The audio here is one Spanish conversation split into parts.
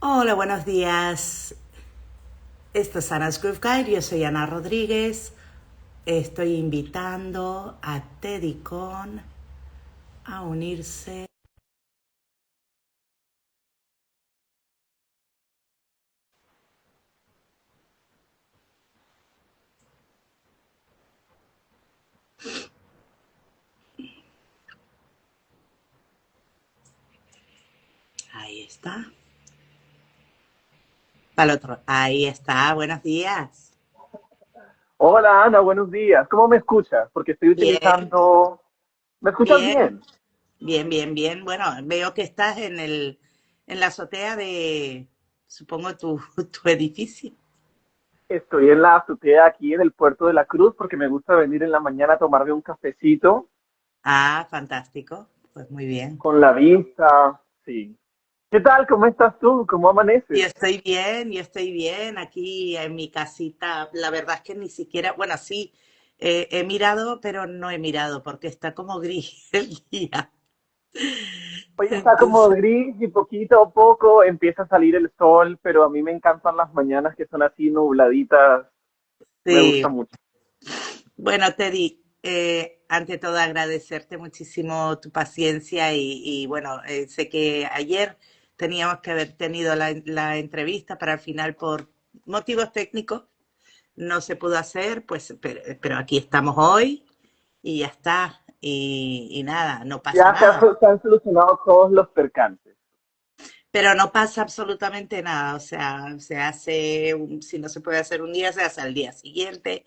Hola, buenos días. Esto es Ana's Groove Guide. Yo soy Ana Rodríguez. Estoy invitando a Teddy Con a unirse. Ahí está. Para el otro. Ahí está. Buenos días. Hola Ana, buenos días. ¿Cómo me escuchas? Porque estoy Bien, utilizando... ¿Me escuchas bien, bien? bien. Bueno, veo que estás en la azotea de, supongo, tu edificio. Estoy en la azotea aquí en el Puerto de la Cruz porque me gusta venir en la mañana a tomarme un cafecito Ah, fantástico. Pues muy bien. con la vista. Sí. ¿Qué tal? ¿Cómo estás tú? ¿Cómo amaneces? Yo estoy bien aquí en mi casita. La verdad es que ni siquiera, bueno, sí, he mirado, pero no he mirado porque está como gris el día. Hoy está como Entonces, gris y poquito a poco empieza a salir el sol, pero a mí me encantan las mañanas que son así nubladitas. Me gusta sí. mucho. Bueno, Teddy, ante todo agradecerte muchísimo tu paciencia y bueno, sé que ayer teníamos que haber tenido la entrevista, pero al final por motivos técnicos no se pudo hacer, pues, pero aquí estamos hoy y ya está. Y nada, no pasa Ya nada. se han solucionado todos los percances. Pero no pasa absolutamente nada. O sea, se hace, si no se puede hacer un día, se hace al día siguiente.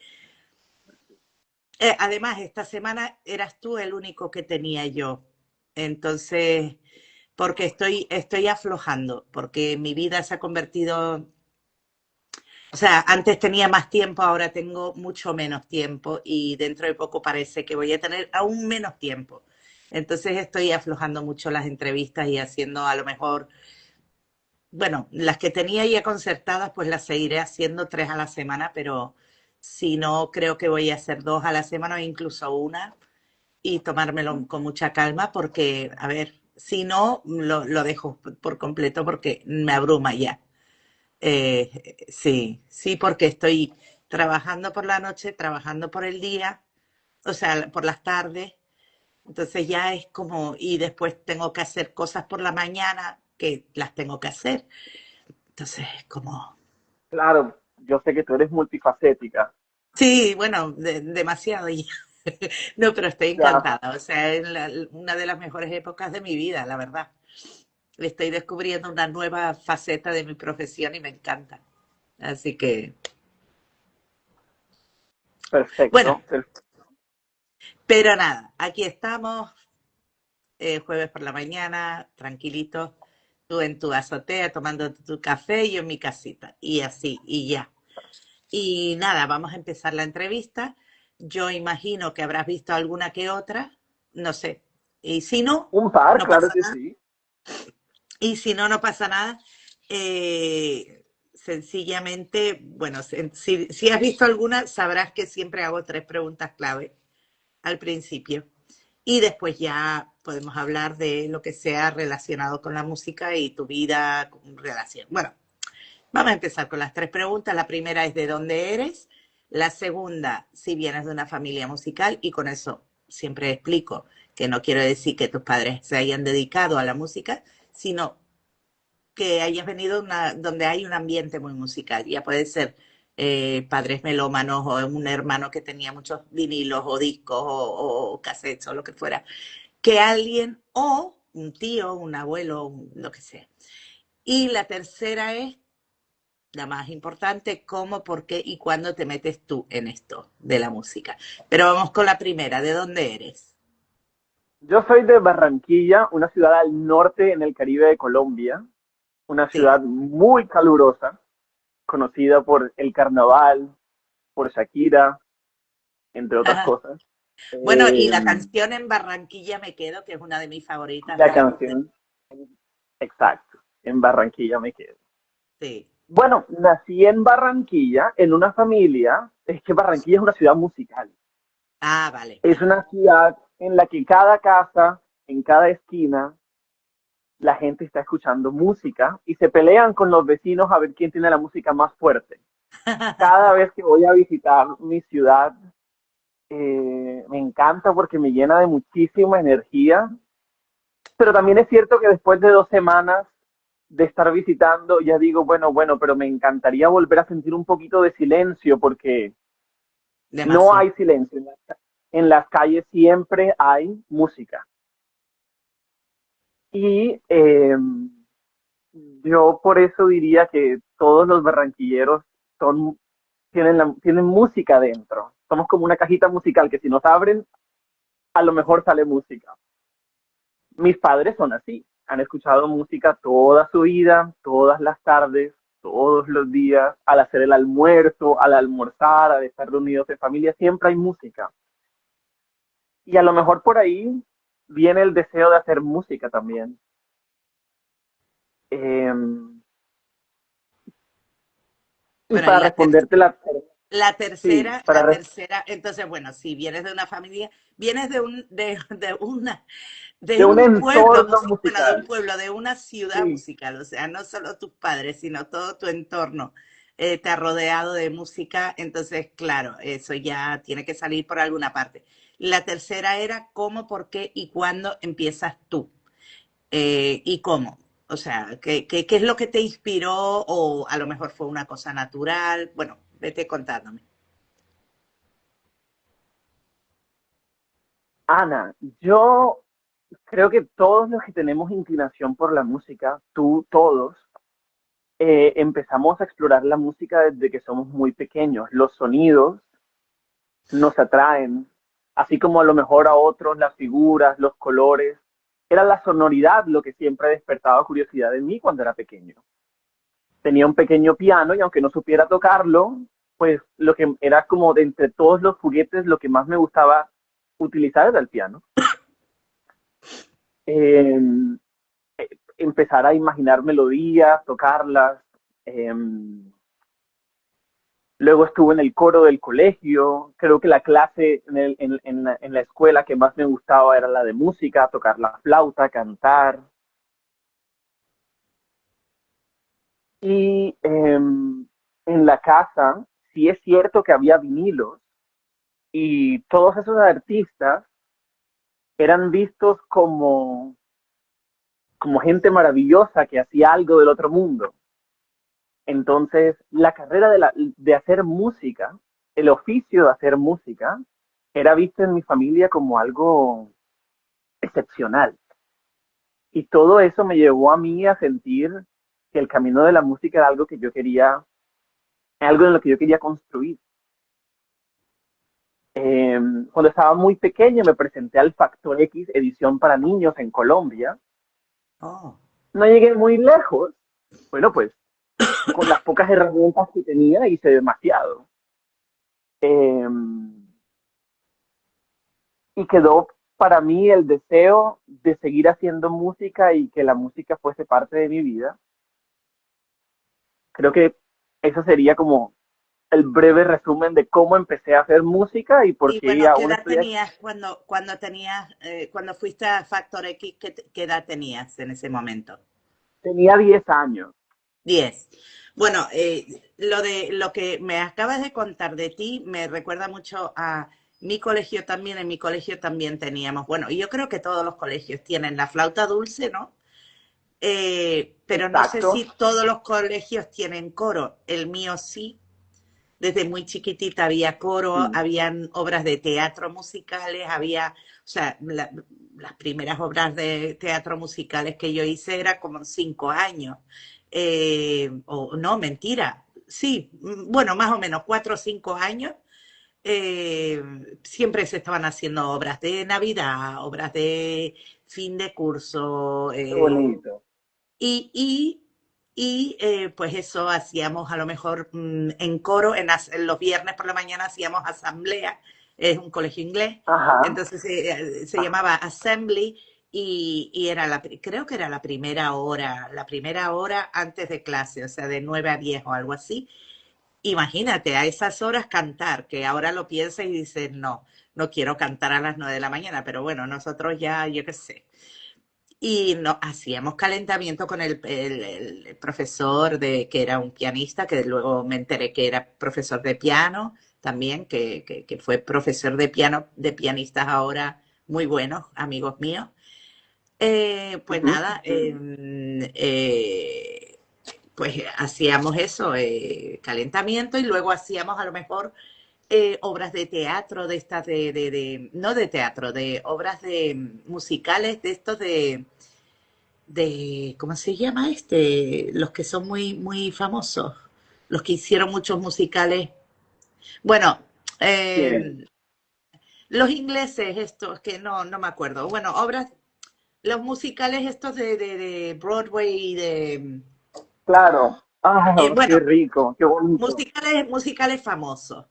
Además, esta semana eras tú el único que tenía yo. Entonces, porque estoy aflojando, porque mi vida se ha convertido. O sea, antes tenía más tiempo, ahora tengo mucho menos tiempo y dentro de poco parece que voy a tener aún menos tiempo. Entonces estoy aflojando mucho las entrevistas y haciendo a lo mejor, bueno, las que tenía ya concertadas, pues las seguiré haciendo 3 a la semana, pero si no, creo que voy a hacer 2 a la semana o incluso una y tomármelo con mucha calma porque, a ver, si no, lo dejo por completo porque me abruma ya. Sí, porque estoy trabajando por la noche, trabajando por el día, o sea, por las tardes. Entonces ya es como, y después tengo que hacer cosas por la mañana que las tengo que hacer. Entonces es como, Claro, yo sé que tú eres multifacética. sí, bueno, demasiado ya. No, pero estoy Ya. encantada. O sea, es una de las mejores épocas de mi vida, la verdad. Estoy descubriendo una nueva faceta de mi profesión y me encanta. Así que, bueno, Perfecto. pero nada, aquí estamos, jueves por la mañana, tranquilitos, tú en tu azotea tomando tu café y yo en mi casita, y así, y ya. Y nada, vamos a empezar la entrevista. Yo imagino que habrás visto alguna que otra, no sé. Y si no, Un par, no claro pasa que nada. sí. Y si no, no pasa nada. Sencillamente, bueno, si has visto alguna, sabrás que siempre hago 3 preguntas clave al principio. Y después ya podemos hablar de lo que sea relacionado con la música y tu vida con relación. Bueno, vamos a empezar con las 3 preguntas. La primera es de dónde eres. La segunda, si vienes de una familia musical. Y con eso siempre explico que no quiero decir que tus padres se hayan dedicado a la música, sino que hayas venido donde hay un ambiente muy musical. Ya puede ser padres melómanos o un hermano que tenía muchos vinilos o discos o cassettes o lo que fuera, que alguien o un tío, un abuelo, lo que sea. Y la tercera es la más importante, cómo, por qué y cuándo te metes tú en esto de la música. Pero vamos con la primera, ¿de dónde eres? Yo soy de Barranquilla, una ciudad al norte en el Caribe de Colombia, una Sí. ciudad muy calurosa, conocida por el carnaval, por Shakira, entre otras cosas. Bueno, y Eh, la canción En Barranquilla me quedo, que es una de mis favoritas, la la canción, exacto, en Barranquilla me quedo. sí. Bueno, nací en Barranquilla, en una familia, es que Barranquilla es una ciudad musical. Ah, vale, Es vale. una ciudad en la que cada casa, en cada esquina, la gente está escuchando música y se pelean con los vecinos a ver quién tiene la música más fuerte. Cada vez que voy a visitar mi ciudad, me encanta porque me llena de muchísima energía, pero también es cierto que después de 2 semanas de estar visitando, ya digo, bueno, pero me encantaría volver a sentir un poquito de silencio porque no Demasiado. hay silencio. En las calles siempre hay música. Y yo por eso diría que todos los barranquilleros son, tienen música dentro. Somos como una cajita musical que si nos abren, a lo mejor sale música. Mis padres son así, han escuchado música toda su vida, todas las tardes, todos los días, al hacer el almuerzo, al almorzar, al estar reunidos en familia, siempre hay música. Y a lo mejor por ahí viene el deseo de hacer música también. Eh, y Bueno, y para responderte la... Sí, la tercera, entonces, bueno, si vienes de una familia, vienes de de un un pueblo entorno musical, bueno, de un musical. pueblo, de una ciudad Sí. musical, o sea, no solo tus padres, sino todo tu entorno te ha rodeado de música, entonces, claro, eso ya tiene que salir por alguna parte. La tercera era cómo, por qué y cuándo empiezas tú. ¿Y cómo? O sea, ¿qué es lo que te inspiró? O a lo mejor fue una cosa natural. Bueno, vete contándome. Ana, yo creo que todos los que tenemos inclinación por la música, tú, todos, empezamos a explorar la música desde que somos muy pequeños. Los sonidos nos atraen, así como a lo mejor a otros las figuras, los colores. Era la sonoridad lo que siempre despertaba curiosidad en mí cuando era pequeño. Tenía un pequeño piano y aunque no supiera tocarlo, pues lo que era como de entre todos los juguetes, lo que más me gustaba utilizar era el piano. Eh, Empezar a imaginar melodías, tocarlas. Eh, Luego estuve en el coro del colegio. Creo que la clase en la escuela que más me gustaba era la de música, tocar la flauta, cantar. Y en la casa sí es cierto que había vinilos y todos esos artistas eran vistos como gente maravillosa que hacía algo del otro mundo. Entonces, la carrera de hacer música, el oficio de hacer música, era visto en mi familia como algo excepcional. Y todo eso me llevó a mí a sentir que el camino de la música era algo que yo quería, algo en lo que yo quería construir. Eh, Cuando estaba muy pequeño me presenté al Factor X edición para niños en Colombia. Oh. No llegué muy lejos. Bueno, pues con las pocas herramientas que tenía hice demasiado. Eh, y quedó para mí el deseo de seguir haciendo música y que la música fuese parte de mi vida. Creo que eso sería como el breve resumen de cómo empecé a hacer música y por Y qué bueno, ¿qué aún edad estoy aquí. tenías cuando fuiste a Factor X? ¿Qué edad tenías en ese momento? Tenía 10 años. 10. Bueno, lo que me acabas de contar de ti me recuerda mucho a mi colegio también. En mi colegio también teníamos, bueno, y yo creo que todos los colegios tienen la flauta dulce, ¿no? Pero no sé Exacto. si todos los colegios tienen coro. El mío sí. Desde muy chiquitita había coro, Sí. habían obras de teatro musicales, o sea, las primeras obras de teatro musicales que yo hice era como 5 años. O no, mentira. Sí, bueno, más o menos 4 o 5 años. eh, Siempre se estaban haciendo obras de Navidad, obras de fin de curso, Qué bonito. y, y, pues eso hacíamos a lo mejor en coro, en los viernes por la mañana hacíamos asamblea, es un colegio inglés, Ajá. entonces se llamaba Assembly y era creo que era la primera hora antes de clase, o sea, de 9 a 10 o algo así. Imagínate, a esas horas cantar, que ahora lo piensas y dices, no, no quiero cantar a las 9 de la mañana, pero bueno, nosotros ya, yo qué sé. y no, hacíamos calentamiento con el profesor que era un pianista, que luego me enteré que era profesor de piano también, que fue profesor de piano, de pianistas ahora muy buenos, amigos míos. Pues Ujú. nada, pues hacíamos eso, calentamiento, y luego hacíamos a lo mejor obras de teatro, de estas no de teatro, de obras de musicales, de estos ¿cómo se llama este? Los que son muy, muy famosos, los que hicieron muchos musicales. Bueno, ¿Quién? eh, los ingleses estos, que no me acuerdo. Bueno, obras, los musicales estos de Broadway y Claro. Ah, qué bueno, rico, qué bonito. musicales famosos.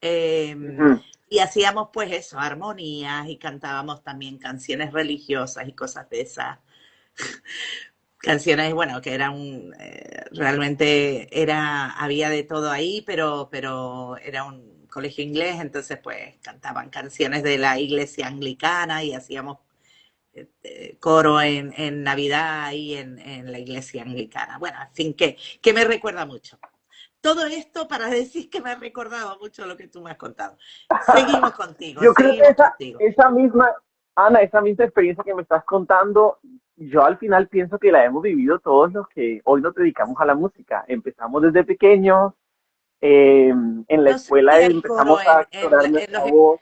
Eh, Ujú. y hacíamos pues eso, armonías, y cantábamos también canciones religiosas y cosas de esas. Canciones, bueno, que eran realmente había de todo ahí, pero era un colegio inglés, entonces pues cantaban canciones de la iglesia anglicana, y hacíamos coro en Navidad y en la iglesia anglicana. Bueno, en fin, que me recuerda mucho. Todo esto para decir que me ha recordado mucho lo que tú me has contado. Seguimos contigo, Yo creo que seguimos contigo. esa misma, Ana, esa misma experiencia que me estás contando, yo al final pienso que la hemos vivido todos los que hoy nos dedicamos a la música. Empezamos desde pequeños, en la No sé si escuela hay coro empezamos a explorar nuestra voz.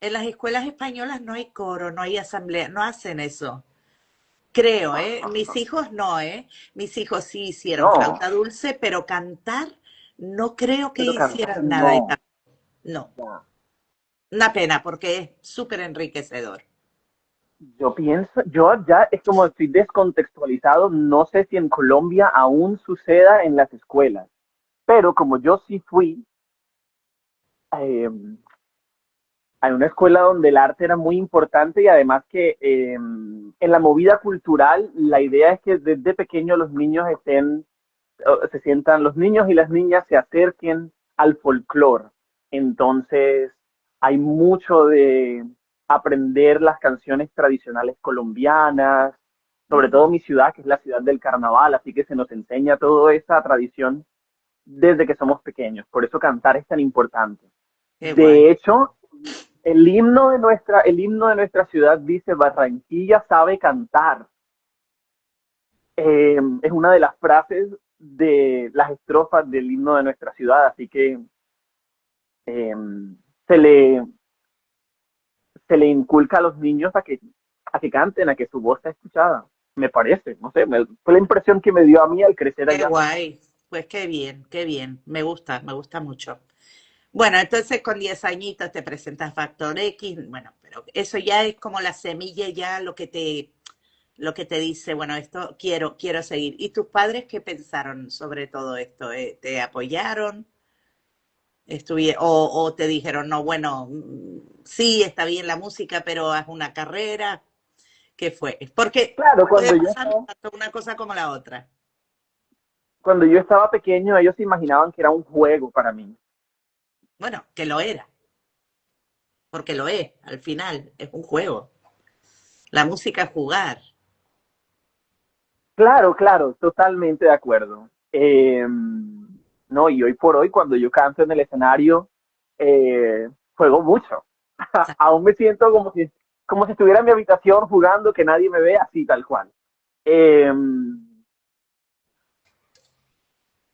en las escuelas españolas, no hay coro, no hay asamblea, no hacen eso. Creo, ¿eh? Mis hijos no, ¿eh? Mis hijos sí hicieron No, flauta dulce, pero cantar no creo que pero cantar hicieran nada. no. No, Ya. una pena porque es súper enriquecedor. Yo pienso, yo ya es como estoy descontextualizado, no sé si en Colombia aún suceda en las escuelas, pero como yo sí fui, eh, hay una escuela donde el arte era muy importante y además que en la movida cultural la idea es que desde pequeños los niños se sientan, los niños y las niñas se acerquen al folclore. Entonces hay mucho de aprender las canciones tradicionales colombianas, sobre todo Mm, mi ciudad, que es la ciudad del carnaval, así que se nos enseña toda esa tradición desde que somos pequeños. Por eso cantar es tan importante. qué De guay. hecho, el himno de nuestra ciudad dice Barranquilla sabe cantar. Es una de las frases de las estrofas del himno de nuestra ciudad, así que eh, se le, se le inculca a los niños a que canten, a que su voz sea escuchada. Me parece, no sé, fue la impresión que me dio a mí al crecer Qué allá. guay. Pues qué bien, qué bien. Me gusta mucho. Bueno, entonces con 10 añitos te presentas Factor X, bueno, pero eso ya es como la semilla, ya lo que te dice, bueno, esto quiero seguir. ¿Y tus padres qué pensaron sobre todo esto? ¿Te apoyaron? O te dijeron, no, bueno, sí, está bien la música, pero haz una carrera? ¿Qué fue? Porque Claro, puede pasar tanto una cosa como la otra. cuando yo estaba pequeño, ellos se imaginaban que era un juego para mí. Bueno, que lo era, porque lo es, al final, es un juego. La música es jugar. Claro, claro, totalmente de acuerdo. No, y hoy por hoy, cuando yo canto en el escenario, juego mucho. Aún me siento como si estuviera en mi habitación jugando, que nadie me ve, así tal cual. Eh,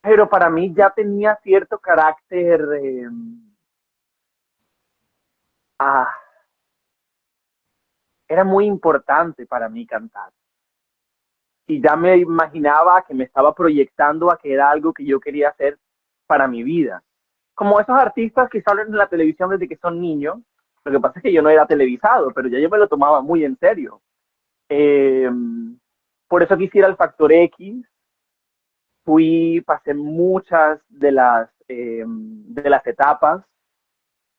pero para mí ya tenía cierto carácter, ah, era muy importante para mí cantar. Y ya me imaginaba que me estaba proyectando a que era algo que yo quería hacer para mi vida. Como esos artistas que salen en la televisión desde que son niños, lo que pasa es que yo no era televisado, pero ya yo me lo tomaba muy en serio. Eh, por eso quisiera el Factor X, pasé muchas de las etapas,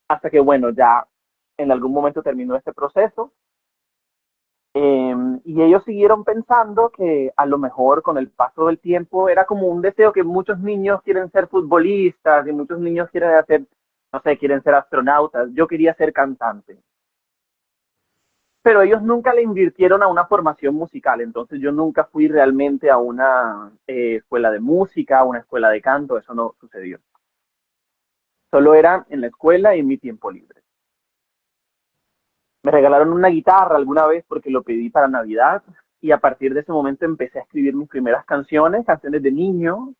hasta que bueno, ya en algún momento terminó este proceso. Y ellos siguieron pensando que a lo mejor con el paso del tiempo era como un deseo que muchos niños quieren ser futbolistas y muchos niños quieren hacer, no sé, quieren ser astronautas. Yo quería ser cantante. pero ellos nunca le invirtieron a una formación musical, entonces yo nunca fui realmente a una escuela de música, a una escuela de canto, eso no sucedió. Solo era en la escuela y en mi tiempo libre. Me regalaron una guitarra alguna vez porque lo pedí para Navidad y a partir de ese momento empecé a escribir mis primeras canciones, canciones de niño.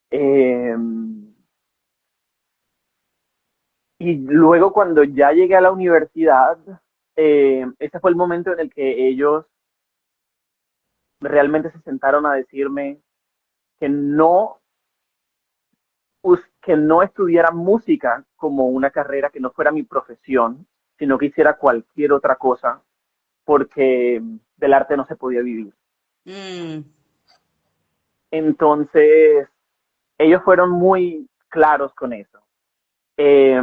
eh, y luego cuando ya llegué a la universidad, ese fue el momento en el que ellos realmente se sentaron a decirme que que no estudiara música como una carrera, que no fuera mi profesión, sino que hiciera cualquier otra cosa, porque del arte no se podía vivir. Mm, Entonces, ellos fueron muy claros con eso. Eh,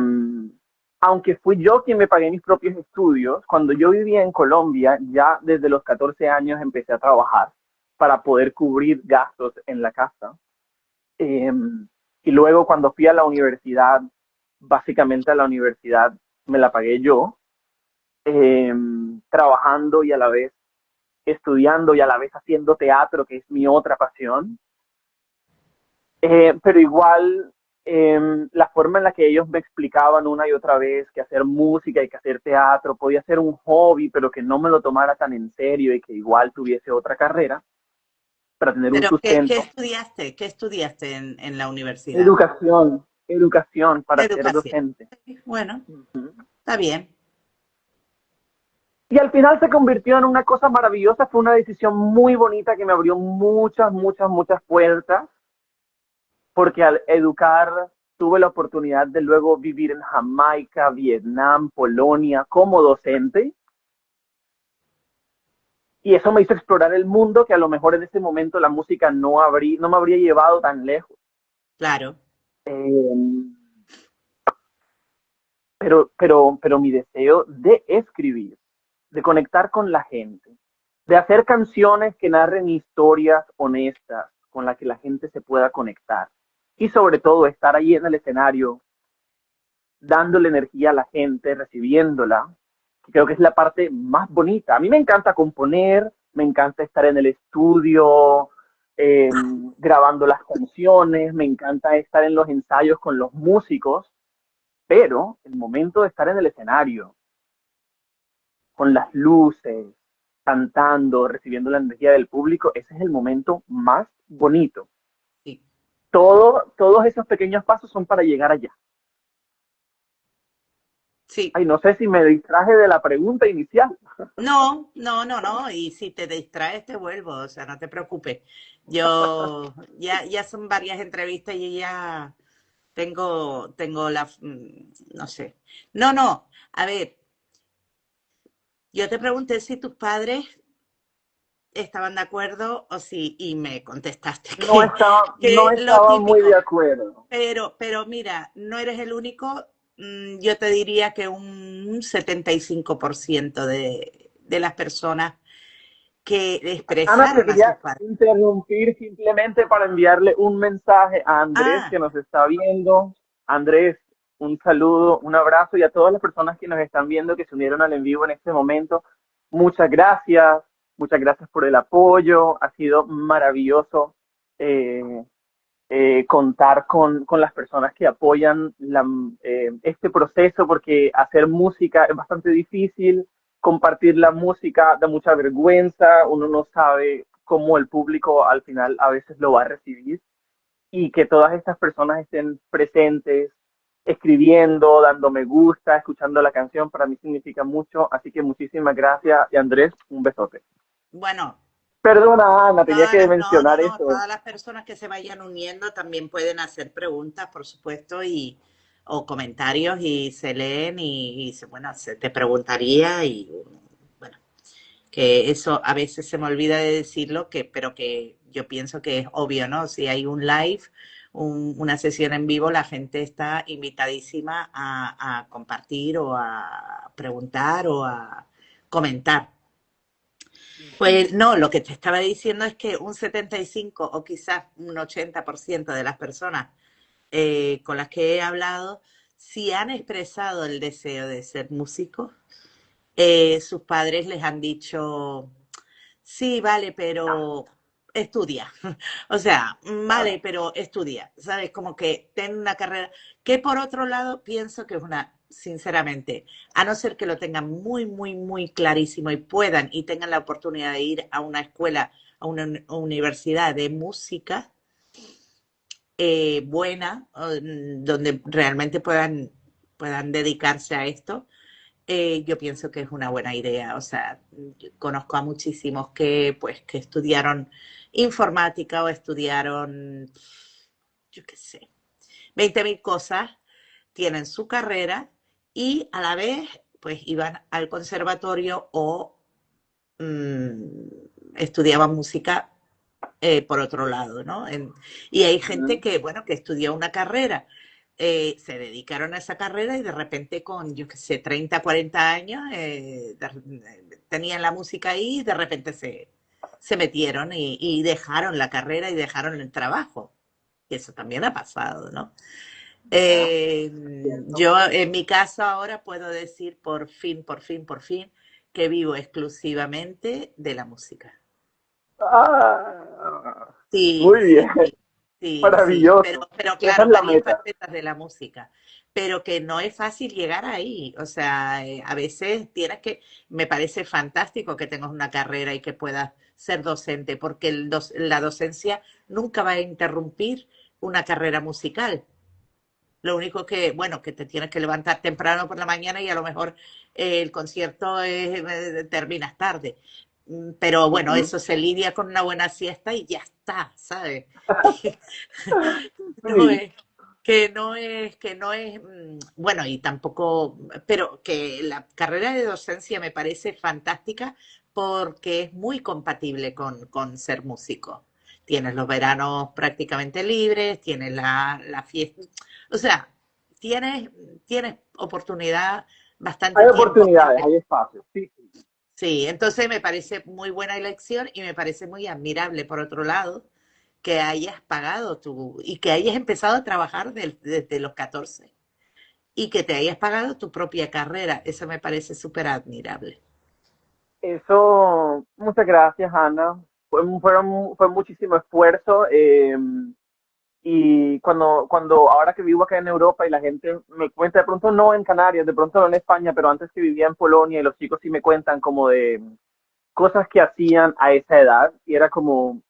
Aunque fui yo quien me pagué mis propios estudios, cuando yo vivía en Colombia, ya desde los 14 años empecé a trabajar para poder cubrir gastos en la casa. Eh, y luego cuando fui a la universidad, básicamente a la universidad me la pagué yo, eh, trabajando y a la vez estudiando y a la vez haciendo teatro, que es mi otra pasión. Pero igual, la forma en la que ellos me explicaban una y otra vez que hacer música y que hacer teatro podía ser un hobby, pero que no me lo tomara tan en serio y que igual tuviese otra carrera para tener un pero ¿qué sustento. estudiaste? ¿Qué estudiaste en la universidad? Educación para ser Educación. docente. Bueno, Ujú. está bien. Y al final se convirtió en una cosa maravillosa, fue una decisión muy bonita que me abrió muchas, muchas, muchas puertas, porque al educar tuve la oportunidad de luego vivir en Jamaica, Vietnam, Polonia como docente, y eso me hizo explorar el mundo que a lo mejor en ese momento la música no me habría llevado tan lejos. Claro. Eh, pero mi deseo de escribir, de conectar con la gente, de hacer canciones que narren historias honestas con las que la gente se pueda conectar y sobre todo estar ahí en el escenario dándole energía a la gente, recibiéndola, que creo que es la parte más bonita. A mí me encanta componer, me encanta estar en el estudio grabando las canciones, me encanta estar en los ensayos con los músicos, pero el momento de estar en el escenario, con las luces, cantando, recibiendo la energía del público, ese es el momento más bonito. Sí. Todos esos pequeños pasos son para llegar allá. Sí. Ay, no sé si me distraje de la pregunta inicial. No, no, no, no. Y si te distraes, te vuelvo. O sea, no te preocupes. Yo ya son varias entrevistas y ya tengo no sé. No, no. A ver, yo te pregunté si tus padres estaban de acuerdo o si, y me contestaste No que lo estaba muy de típico. acuerdo. Pero mira, no eres el único. Yo te diría que un 75% de las personas que Ana, te expresaron a sus quería padres. interrumpir simplemente para enviarle un mensaje a Andrés Ah, que nos está viendo. Andrés, un saludo, un abrazo y a todas las personas que nos están viendo que se unieron al en vivo en este momento. Muchas gracias por el apoyo. Ha sido maravilloso eh, contar con las personas que apoyan este proceso porque hacer música es bastante difícil, compartir la música da mucha vergüenza, uno no sabe cómo el público al final a veces lo va a recibir y que todas estas personas estén presentes, escribiendo, dando me gusta, escuchando la canción, para mí significa mucho, así que muchísimas gracias y Andrés, un besote. bueno, Perdona, Ana, tenía que no, no, mencionar no, eso. todas las personas que se vayan uniendo también pueden hacer preguntas, por supuesto, o comentarios y se leen bueno, se te preguntaría y bueno, que eso a veces se me olvida de decirlo, pero que yo pienso que es obvio, ¿no? Si hay un live, una sesión en vivo, la gente está invitadísima a compartir o a preguntar o a comentar. Pues no, lo que te estaba diciendo es que un 75 o quizás un 80% de las personas con las que he hablado, si han expresado el deseo de ser músicos, sus padres les han dicho, sí, vale, pero estudia. O sea, vale, pero estudia. ¿Sabes? Como que ten una carrera. Que por otro lado pienso que es una, sinceramente, a no ser que lo tengan muy, muy, muy clarísimo y puedan y tengan la oportunidad de ir a una escuela, a una universidad de música buena, donde realmente puedan dedicarse a esto, yo pienso que es una buena idea. O sea, yo conozco a muchísimos que, pues, que estudiaron informática o estudiaron, yo qué sé, 20.000 cosas, tienen su carrera y a la vez, pues, iban al conservatorio o estudiaban música por otro lado, ¿no? Y hay gente Ujú. que, bueno, que estudió una carrera, se dedicaron a esa carrera y de repente con, yo qué sé, 30, 40 años, tenían la música ahí y de repente se metieron y dejaron la carrera y dejaron el trabajo. Y eso también ha pasado, ¿no? Ya, cierto. Yo en mi caso ahora puedo decir por fin, por fin, por fin, que vivo exclusivamente de la música. Ah, Sí, muy bien, sí, sí, sí, sí, maravilloso. pero Esa es claro, la varias meta. facetas de la música, pero que no es fácil llegar ahí, o sea, a veces tienes que, me parece fantástico que tengas una carrera y que puedas ser docente, porque la docencia nunca va a interrumpir una carrera musical. Lo único que, bueno, que te tienes que levantar temprano por la mañana y a lo mejor el concierto terminas tarde. Pero bueno, Ujú. eso se lidia con una buena siesta y ya está, ¿sabes? No Sí, es, que no es, bueno, y tampoco, pero que la carrera de docencia me parece fantástica porque es muy compatible con ser músico. Tienes los veranos prácticamente libres, tienes la fiesta, o sea, tienes, tienes oportunidad bastante hay tiempo oportunidades, libre. hay espacios. Sí, sí. Sí, entonces me parece muy buena elección y me parece muy admirable, por otro lado, que hayas pagado tu y que hayas empezado a trabajar desde los 14 y que te hayas pagado tu propia carrera. Eso me parece súper admirable. Eso, muchas gracias, Ana. Fue muchísimo esfuerzo. Y ahora que vivo acá en Europa y la gente me cuenta, de pronto no en Canarias, de pronto no en España, pero antes que vivía en Polonia y los chicos sí me cuentan como de cosas que hacían a esa edad. Y era como,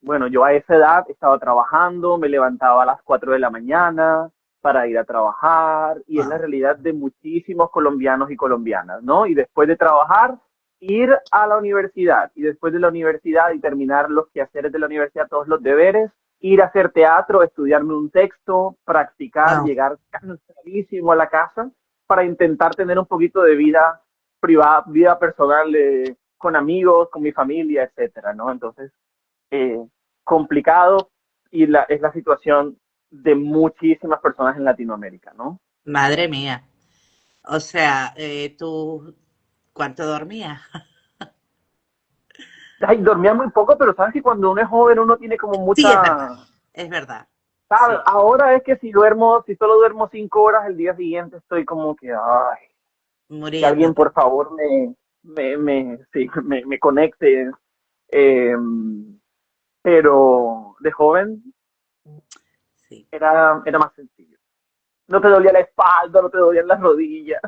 bueno, yo a esa edad estaba trabajando, me levantaba a las 4 de la mañana para ir a trabajar, y es la Wow. realidad de muchísimos colombianos y colombianas, ¿no? Y después de trabajar, ir a la universidad, y después de la universidad y terminar los quehaceres de la universidad, todos los deberes, ir a hacer teatro, estudiarme un texto, practicar, Wow. llegar cansadísimo a la casa para intentar tener un poquito de vida privada, vida personal, con amigos, con mi familia, etcétera, ¿no? Entonces, eh, complicado, y es la situación de muchísimas personas en Latinoamérica, ¿no? Madre mía. O sea, tú, ¿cuánto dormías? Ay, dormía muy poco, pero sabes que cuando uno es joven uno tiene como Sí, es verdad. mucha... Es verdad. ¿Sabes? Sí. Ahora es que si solo duermo 5 horas, el día siguiente estoy como que, ay, que alguien Muriéndote. por favor sí, me conecte. Eh, pero de joven Sí. era más sencillo. No te dolía la espalda, no te dolían las rodillas.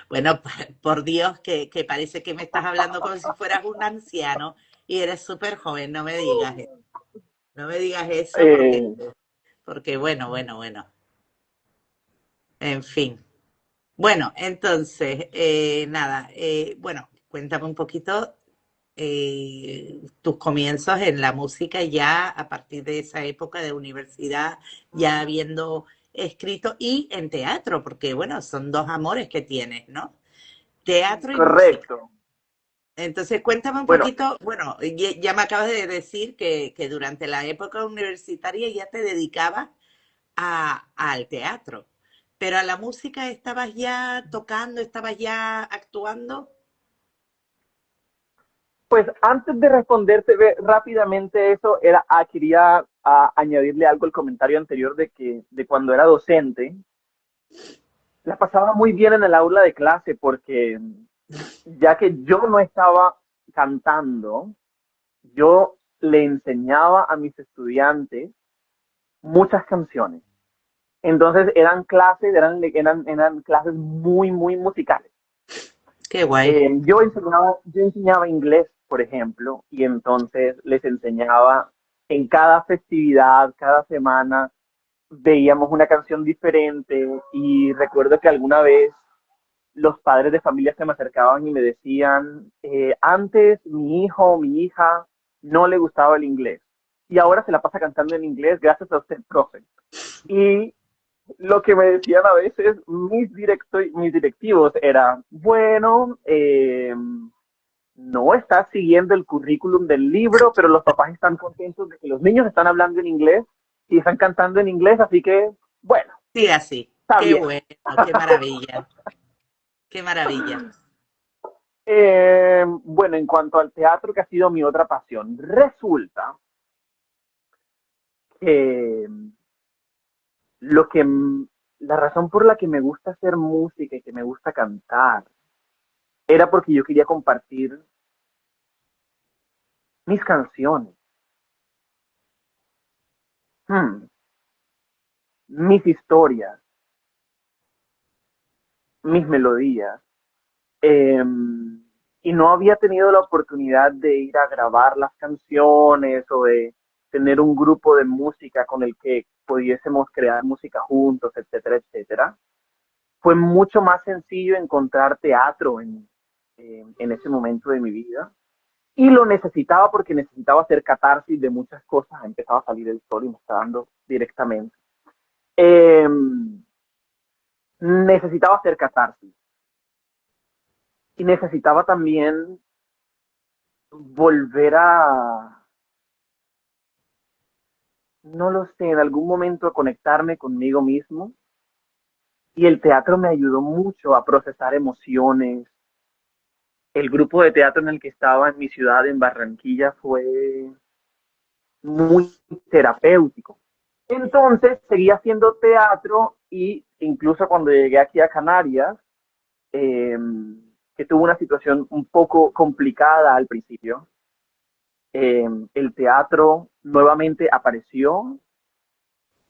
Bueno, por Dios, que parece que me estás hablando como si fueras un anciano y eres súper joven. No me digas eso. No me digas eso Eh, porque bueno, bueno, bueno. En fin. Bueno, entonces, nada, bueno, cuéntame un poquito tus comienzos en la música ya a partir de esa época de universidad, ya habiendo escrito y en teatro, porque bueno, son dos amores que tienes, ¿no? Teatro y música. correcto. Entonces, cuéntame un Bueno, poquito, bueno, ya me acabas de decir que durante la época universitaria ya te dedicabas al teatro, pero a la música estabas ya tocando, estabas ya actuando. pues antes de responderte rápidamente eso, quería añadirle algo al comentario anterior de cuando era docente. la pasaba muy bien en el aula de clase porque ya que yo no estaba cantando, yo le enseñaba a mis estudiantes muchas canciones. Entonces eran clases muy, muy musicales. Qué guay. Yo enseñaba inglés, por ejemplo, y entonces les enseñaba en cada festividad, cada semana, veíamos una canción diferente y recuerdo que alguna vez los padres de familia se me acercaban y me decían, antes mi hijo o mi hija no le gustaba el inglés y ahora se la pasa cantando en inglés gracias a usted, profe. Y lo que me decían a veces mis directivos era, bueno, no estás siguiendo el currículum del libro, pero los papás están contentos de que los niños están hablando en inglés y están cantando en inglés, así que, bueno, Sí, así. está Qué bien. bueno, qué maravilla, qué maravilla. Bueno, en cuanto al teatro, que ha sido mi otra pasión, resulta que lo que la razón por la que me gusta hacer música y que me gusta cantar era porque yo quería compartir mis canciones, hmm, mis historias, mis melodías. eh, y no había tenido la oportunidad de ir a grabar las canciones o de tener un grupo de música con el que pudiésemos crear música juntos, etcétera, etcétera. Fue mucho más sencillo encontrar teatro en ese momento de mi vida. Y lo necesitaba porque necesitaba hacer catarsis de muchas cosas. Empezaba a salir el sol y me estaba dando directamente. Eh, Necesitaba hacer catarsis. Y necesitaba también volver no lo sé, en algún momento a conectarme conmigo mismo. Y el teatro me ayudó mucho a procesar emociones. El grupo de teatro en el que estaba en mi ciudad, en Barranquilla, fue muy terapéutico. Entonces seguí haciendo teatro y incluso cuando llegué aquí a Canarias, eh, que tuvo una situación un poco complicada al principio, el teatro nuevamente apareció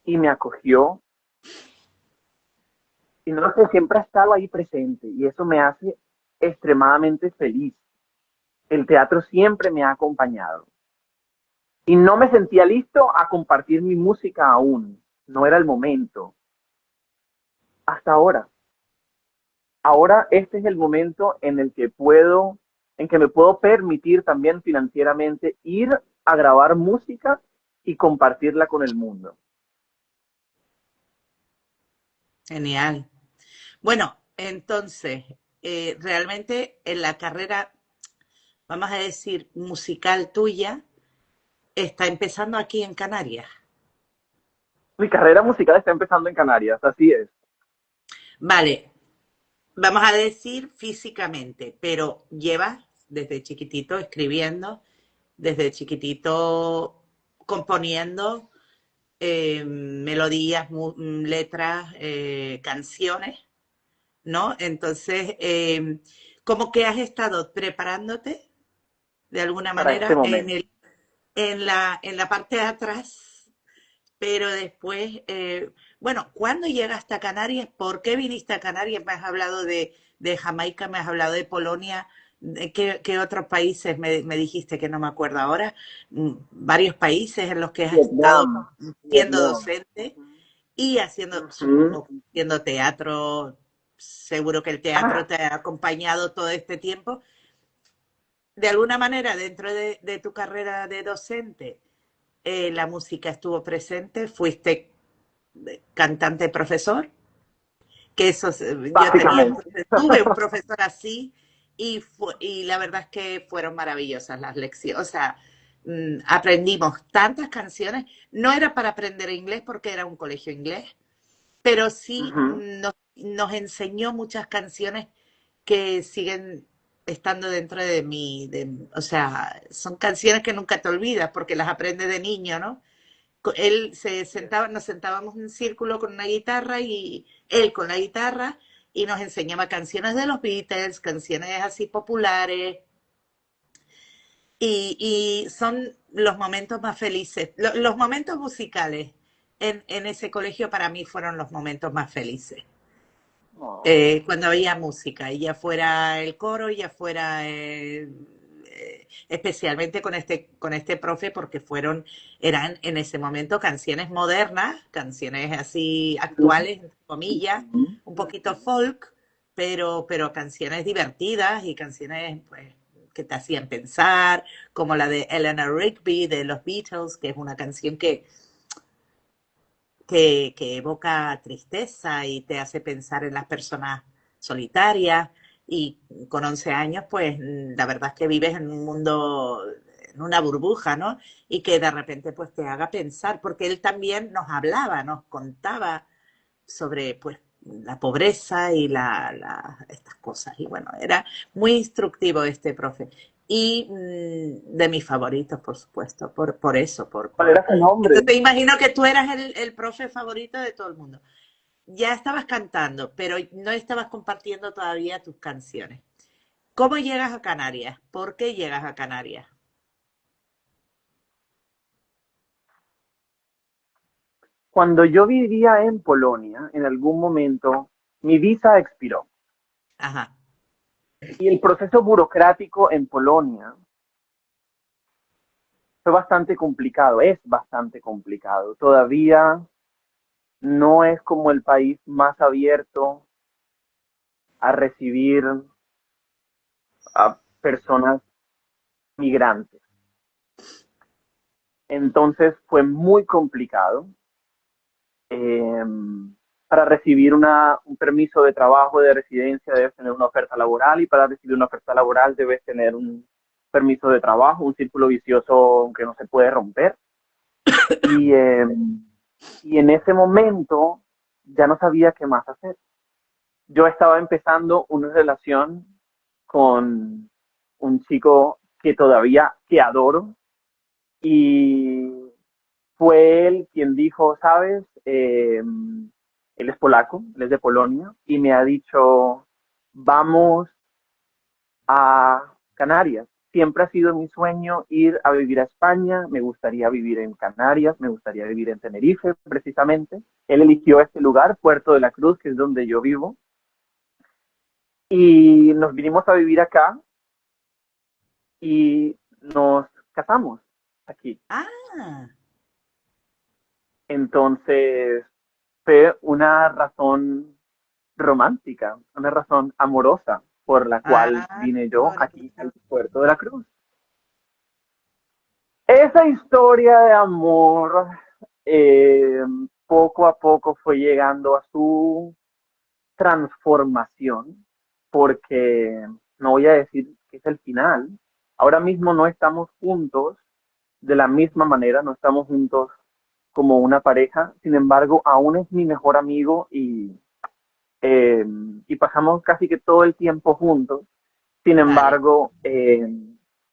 y me acogió y no sé, siempre ha estado ahí presente y eso me hace extremadamente feliz. El teatro siempre me ha acompañado y no me sentía listo a compartir mi música aún, no era el momento, hasta ahora. Ahora este es el momento en que me puedo permitir también financieramente ir a grabar música y compartirla con el mundo. Genial. Bueno, entonces, realmente en la carrera, vamos a decir, musical tuya, está empezando aquí en Canarias. Mi carrera musical está empezando en Canarias, así es. Vale, vamos a decir físicamente, pero llevas desde chiquitito escribiendo, desde chiquitito componiendo melodías, letras, canciones, ¿no? Entonces, como que has estado preparándote de alguna Para este manera momento. en la parte de atrás, pero después, bueno, ¿cuándo llegaste a Canarias? ¿Por qué viniste a Canarias? Me has hablado de Jamaica, me has hablado de Polonia. ¿Qué otros países me dijiste que no me acuerdo ahora? Varios países en los que has estado Vietnam, siendo Vietnam. docente y haciendo, Ujú. supongo, haciendo teatro. Seguro que el teatro Ah, te ha acompañado todo este tiempo. De alguna manera, dentro de tu carrera de docente, la música estuvo presente, fuiste cantante profesor, que eso, yo tenía un básicamente. profesor, tuve un profesor así y la verdad es que fueron maravillosas las lecciones, o sea, aprendimos tantas canciones, no era para aprender inglés porque era un colegio inglés, pero sí Ujú. nos enseñó muchas canciones que siguen estando dentro de mí, o sea, son canciones que nunca te olvidas porque las aprendes de niño, ¿no? Él se sentaba, nos sentábamos en círculo con una guitarra y él con la guitarra y nos enseñaba canciones de los Beatles, canciones así populares, y son los momentos más felices. Los momentos musicales en ese colegio para mí fueron los momentos más felices. Oh, Cuando había música, y ya fuera el coro, y ya fuera especialmente con este profe, porque eran en ese momento canciones modernas, canciones así actuales, entre comillas, un poquito folk, pero canciones divertidas y canciones pues que te hacían pensar, como la de Eleanor Rigby de los Beatles, que es una canción que evoca tristeza y te hace pensar en las personas solitarias. Y con 11 años, pues la verdad es que vives en un mundo, en una burbuja, ¿no? Y que de repente pues te haga pensar, porque él también nos hablaba, nos contaba sobre pues la pobreza y estas cosas. Y bueno, era muy instructivo este profe. Y de mis favoritos, por supuesto, por eso, ¿cuál era su nombre? Entonces imagino que tú eras el profe favorito de todo el mundo. Ya estabas cantando, pero no estabas compartiendo todavía tus canciones. ¿Cómo llegas a Canarias? ¿Por qué llegas a Canarias? Cuando yo vivía en Polonia, en algún momento, mi visa expiró. Ajá, Y el proceso burocrático en Polonia fue bastante complicado, es bastante complicado. Todavía no es como el país más abierto a recibir a personas migrantes. Entonces fue muy complicado. Eh, para recibir un permiso de trabajo, de residencia, debes tener una oferta laboral y para recibir una oferta laboral debes tener un permiso de trabajo, un círculo vicioso que no se puede romper. Y, eh, y en ese momento ya no sabía qué más hacer. Yo estaba empezando una relación con un chico que todavía que adoro y fue él quien dijo, sabes, él es polaco, él es de Polonia y me ha dicho, vamos a Canarias. Siempre ha sido mi sueño ir a vivir a España, me gustaría vivir en Canarias, me gustaría vivir en Tenerife, precisamente. Él eligió este lugar, Puerto de la Cruz, que es donde yo vivo, y nos vinimos a vivir acá y nos casamos aquí. ah, Entonces, fue una razón romántica, una razón amorosa por la cual ah, vine qué yo aquí al bonito. Puerto de la Cruz. Esa historia de amor eh, poco a poco fue llegando a su transformación, porque no voy a decir que es el final. Ahora mismo no estamos juntos de la misma manera, no estamos juntos como una pareja, sin embargo, aún es mi mejor amigo eh, y pasamos casi que todo el tiempo juntos. Sin Vale. embargo,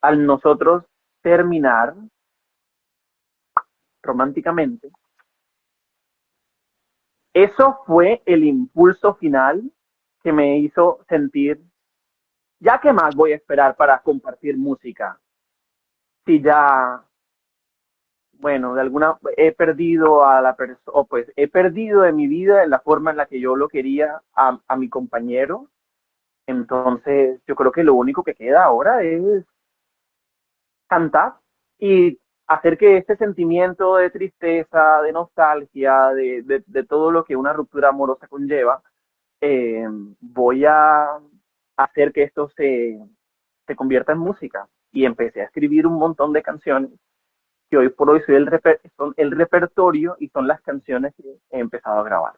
al nosotros terminar románticamente, eso fue el impulso final que me hizo sentir, ya que más voy a esperar para compartir música, si ya, bueno, de alguna, he perdido a la persona, o pues he perdido de mi vida en la forma en la que yo lo quería a mi compañero, entonces yo creo que lo único que queda ahora es cantar y hacer que este sentimiento de tristeza, de nostalgia, de todo lo que una ruptura amorosa conlleva, eh, voy a hacer que esto se convierta en música. Y empecé a escribir un montón de canciones que hoy por hoy son el repertorio y son las canciones que he empezado a grabar.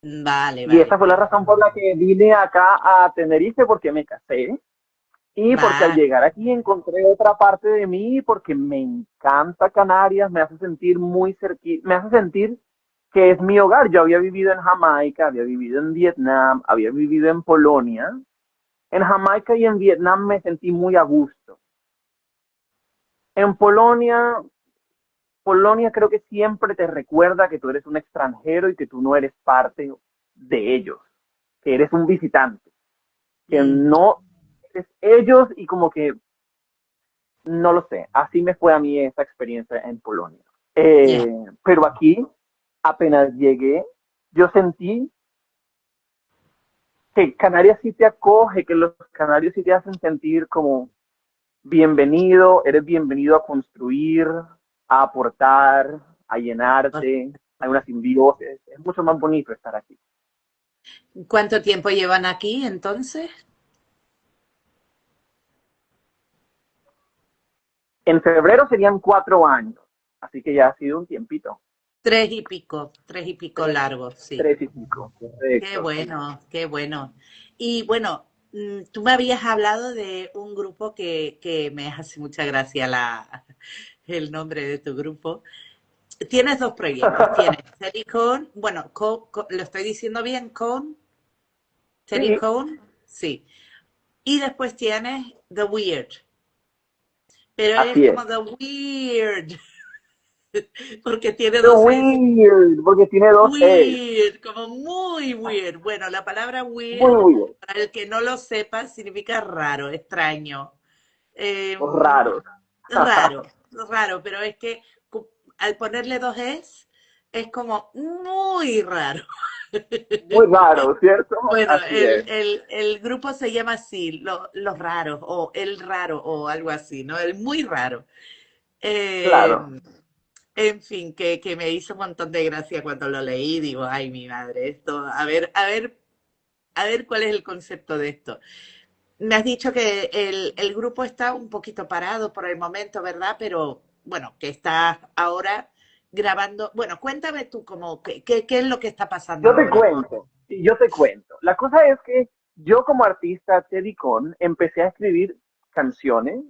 Vale, Y vale, esa fue la vale. razón por la que vine acá a Tenerife, porque me casé. Y porque al Vale. llegar aquí encontré otra parte de mí, porque me encanta Canarias, me hace sentir muy cerquita, me hace sentir que es mi hogar. Yo había vivido en Jamaica, había vivido en Vietnam, había vivido en Polonia. En Jamaica y en Vietnam me sentí muy a gusto. En Polonia creo que siempre te recuerda que tú eres un extranjero y que tú no eres parte de ellos. que eres un visitante, que Mm, no es ellos y como que no lo sé, así me fue a mí esa experiencia en Polonia. ya. Pero aquí, apenas llegué, yo sentí que Canarias sí te acoge, que los canarios sí te hacen sentir como bienvenido, eres bienvenido a construir, a aportar, a llenarte, hay una simbiosis, es mucho más bonito estar aquí. ¿Cuánto tiempo llevan aquí entonces? En febrero serían 4 años, así que ya ha sido un tiempito. Tres y pico largos, sí. 3 y pico, Qué correcto, sí. bueno, qué bueno. Y bueno, tú me habías hablado de un grupo que me hace mucha gracia el nombre de tu grupo. Tienes dos proyectos, tienes Teddy Cohn, bueno, lo estoy diciendo bien, Cohn, Teddy Sí, Cohn, sí. Y después tienes The Weird, pero es así es. como The Weird, porque tiene The dos S. Weird, porque tiene dos E. Weird, como muy weird. Bueno, la palabra Muy weird, weird, para el que no lo sepa, significa raro, extraño. raros. Raro, raro, pero es que al ponerle dos es como muy raro. Muy raro, ¿cierto? Bueno, Así es. el grupo se llama así, los raros, o el raro, o algo así, ¿no? El muy raro. Eh, Claro. en fin, que me hizo un montón de gracia cuando lo leí. Digo, ay, mi madre, esto, a ver cuál es el concepto de esto. Me has dicho que el grupo está un poquito parado por el momento, ¿verdad? Pero bueno, que estás ahora grabando. Bueno, cuéntame tú cómo, qué es lo que está pasando Yo te ahora. cuento, y yo te cuento. La cosa es que yo como artista Teddy Con empecé a escribir canciones.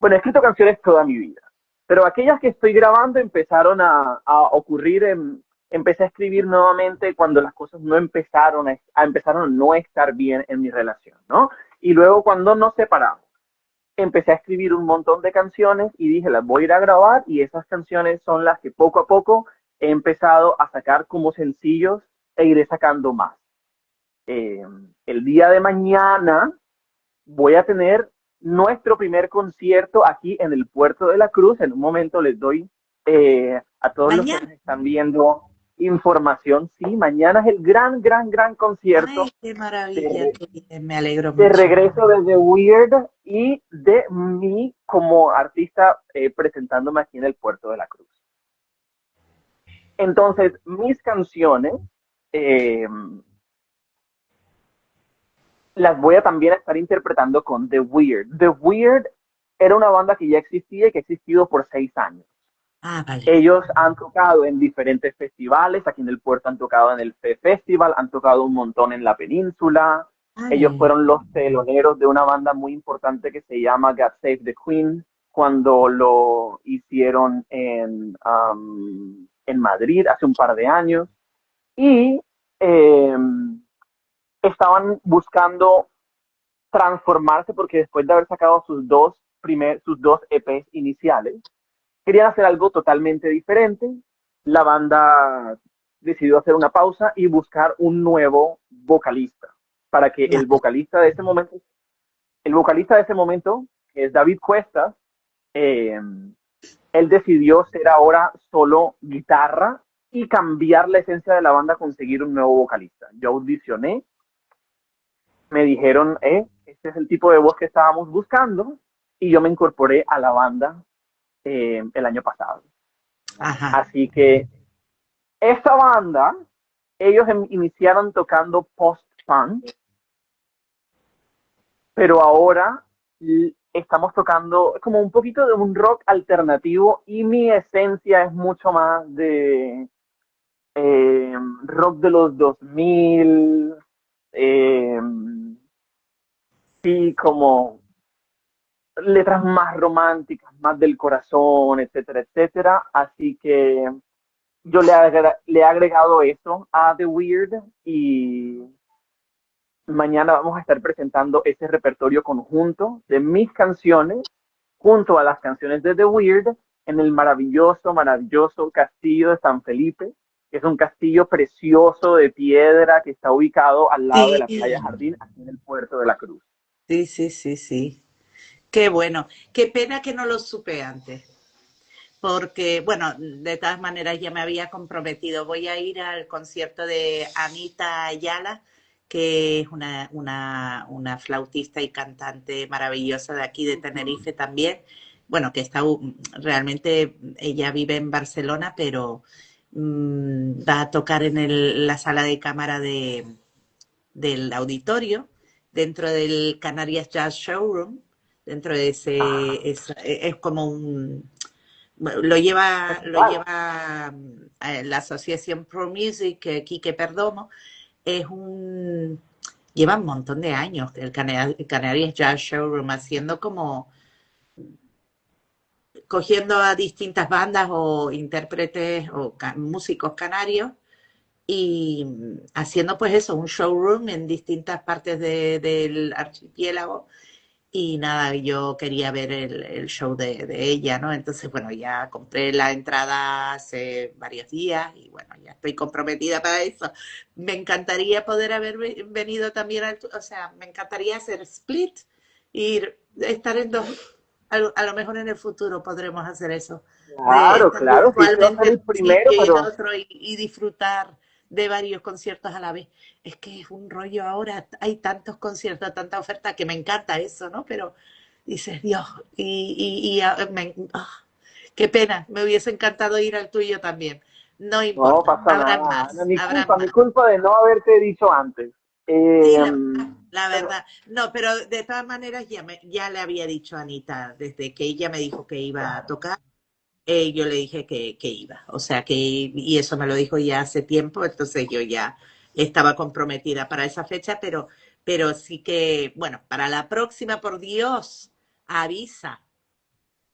Bueno, he escrito canciones toda mi vida, pero aquellas que estoy grabando empezaron a ocurrir, empecé a escribir nuevamente cuando las cosas no empezaron empezaron a no estar bien en mi relación, ¿no? Y luego cuando nos separamos, empecé a escribir un montón de canciones y dije, las voy a ir a grabar y esas canciones son las que poco a poco he empezado a sacar como sencillos e iré sacando más. Eh, el día de mañana voy a tener nuestro primer concierto aquí en el Puerto de la Cruz. En un momento les doy a todos los que Mañana. nos están viendo información. Sí, mañana es el gran, gran, gran Ay, concierto qué maravilla, de, qué bien, me alegro de mucho. regreso de The Weird y de mí como artista presentándome aquí en el Puerto de la Cruz. Entonces, mis canciones eh, las voy a también estar interpretando con The Weird. The Weird era una banda que ya existía y que ha existido por 6 años. Ah, vale. Ellos han tocado en diferentes festivales, aquí en el puerto han tocado en el Festival, han tocado un montón en la península. Ellos Vale. fueron los teloneros de una banda muy importante que se llama God Save the Queen, cuando lo hicieron en Madrid hace un par de años. Y eh, estaban buscando transformarse porque después de haber sacado sus dos EPs iniciales, querían hacer algo totalmente diferente. La banda decidió hacer una pausa y buscar un nuevo vocalista para que Vale. el vocalista de ese momento, que es David Cuesta, eh, él decidió ser ahora solo guitarra y cambiar la esencia de la banda, conseguir un nuevo vocalista. Yo audicioné, me dijeron, este es el tipo de voz que estábamos buscando, y yo me incorporé a la banda el año pasado. Ajá. Así que esta banda, ellos iniciaron tocando post-punk, pero ahora estamos tocando como un poquito de un rock alternativo y mi esencia es mucho más de rock de los 2000, eh, sí, como letras más románticas, más del corazón, etcétera, etcétera. Así que yo le he agregado eso a The Weird y mañana vamos a estar presentando ese repertorio conjunto de mis canciones junto a las canciones de The Weird en el maravilloso, maravilloso castillo de San Felipe, que es un castillo precioso de piedra que está ubicado al lado de Sí, la playa Jardín, aquí en el puerto de la Cruz. sí, sí, sí, sí. Qué bueno. Qué pena que no lo supe antes. Porque, bueno, de todas maneras ya me había comprometido. Voy a ir al concierto de Anita Ayala, que es una flautista y cantante maravillosa de aquí de Ujú. Tenerife también. Bueno, que está realmente, ella vive en Barcelona, pero va a tocar en la sala de cámara del auditorio, dentro del Canarias Jazz Showroom, dentro de Ah, es como bueno, lo festival. lleva la Asociación Pro Music, Quique Perdomo, es lleva un montón de años el Canarias Jazz Showroom haciendo como, cogiendo a distintas bandas o intérpretes o músicos canarios y haciendo pues eso, un showroom en distintas partes del archipiélago. Y nada, yo quería ver el show de ella, ¿no? Entonces, bueno, ya compré la entrada hace varios días y bueno, ya estoy comprometida para eso. Me encantaría poder haber venido también, o sea, me encantaría hacer split, ir, estar en dos, a lo mejor en el futuro podremos hacer eso, de Claro, estar claro, sí, quiero ser virtualmente en el un primero, sitio y en pero otro y disfrutar de varios conciertos a la vez. Es que es un rollo ahora, hay tantos conciertos, tanta oferta, que me encanta eso, ¿no? Pero dices, Dios, qué pena, me hubiese encantado ir al tuyo también. No no importa, pasa nada, Ana. habrán Mi más. culpa de no haberte dicho antes. Sí, Eh, la verdad, la pero verdad. No, pero de todas maneras ya le había dicho a Anita, desde que ella me dijo que iba a claro, tocar, yo le dije que iba. O sea que, y eso me lo dijo ya hace tiempo, entonces yo ya estaba comprometida para esa fecha, pero sí que, bueno, para la próxima, por Dios, avisa.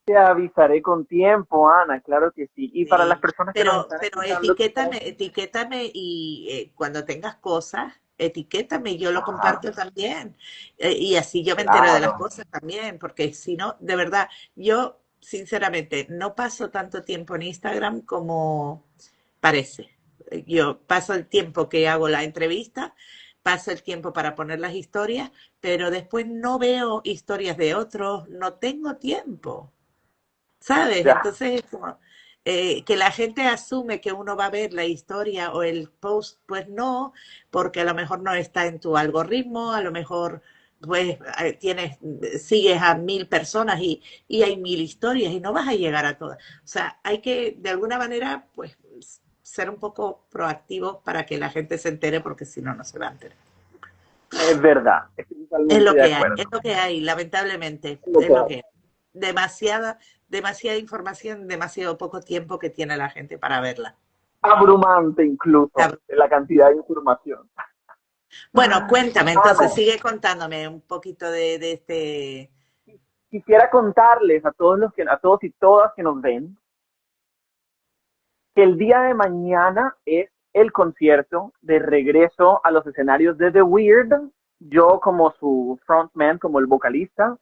te avisaré con tiempo, Ana, claro que sí. Y para las Sí, personas que nos están pero escuchando, quizás, etiquétame y cuando tengas cosas, etiquétame y yo lo ajá, comparto también. Y así yo me entero de las claro, cosas también, porque si no, de verdad, yo sinceramente no paso tanto tiempo en Instagram como parece. Yo paso el tiempo que hago la entrevista, paso el tiempo para poner las historias, pero después no veo historias de otros, no tengo tiempo. ¿Sabes? ya, Entonces, como, que la gente asume que uno va a ver la historia o el post, pues no, porque a lo mejor no está en tu algoritmo, a lo mejor pues sigues a 1000 personas y hay 1000 historias y no vas a llegar a todas. O sea, hay que de alguna manera pues ser un poco proactivos para que la gente se entere, porque si no, no se va a enterar. es verdad, estoy Es totalmente lo de que hay, es acuerdo. lo que hay, lamentablemente, Es lo es que lo hay. que hay. Demasiada información, demasiado poco tiempo que tiene la gente para verla. Abrumante incluso la cantidad de información. Bueno, cuéntame, entonces Ana, sigue contándome un poquito de este. quisiera contarles a todos a todos y todas que nos ven, que el día de mañana es el concierto de regreso a los escenarios de The Weird, yo como su frontman, como el vocalista,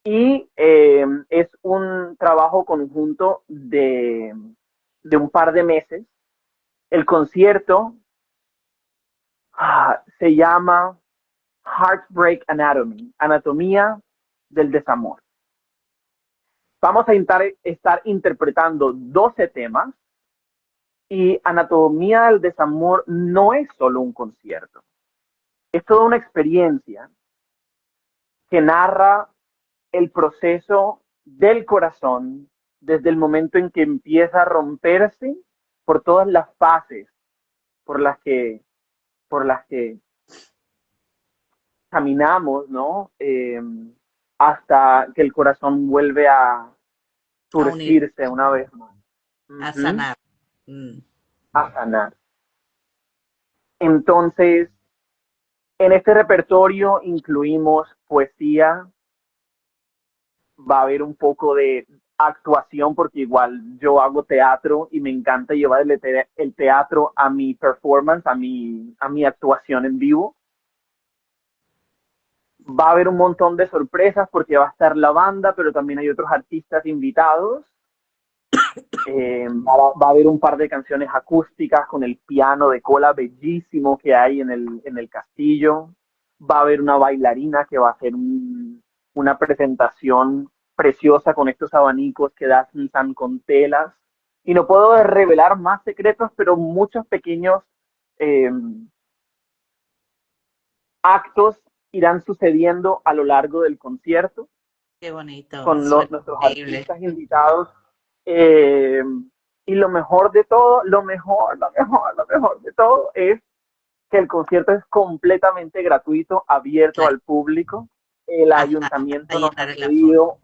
y es un trabajo conjunto de un par de meses. El concierto se llama Heartbreak Anatomy, Anatomía del Desamor. Vamos a estar interpretando 12 temas y Anatomía del Desamor no es solo un concierto, es toda una experiencia que narra el proceso del corazón desde el momento en que empieza a romperse por todas las fases por las que, por las que caminamos, ¿no? Hasta que el corazón vuelve a A unir, surcirse una vez más, a uh-huh, sanar. Mm. a sanar. Entonces, en este repertorio incluimos poesía, va a haber un poco de actuación, porque igual yo hago teatro y me encanta llevar el teatro a mi performance, a mi actuación en vivo. Va a haber un montón de sorpresas porque va a estar la banda, pero también hay otros artistas invitados. Va a haber un par de canciones acústicas con el piano de cola bellísimo que hay en el castillo. Va a haber una bailarina que va a hacer una presentación preciosa con estos abanicos que danzan con telas. Y no puedo revelar más secretos, pero muchos pequeños eh, actos irán sucediendo a lo largo del concierto Qué bonito, con suena nuestros increíble. artistas invitados. eh, y lo mejor de todo, lo mejor de todo es que el concierto es completamente gratuito, abierto Claro, al público. El hasta, hasta ayuntamiento nos ha llenar el aforo. cedido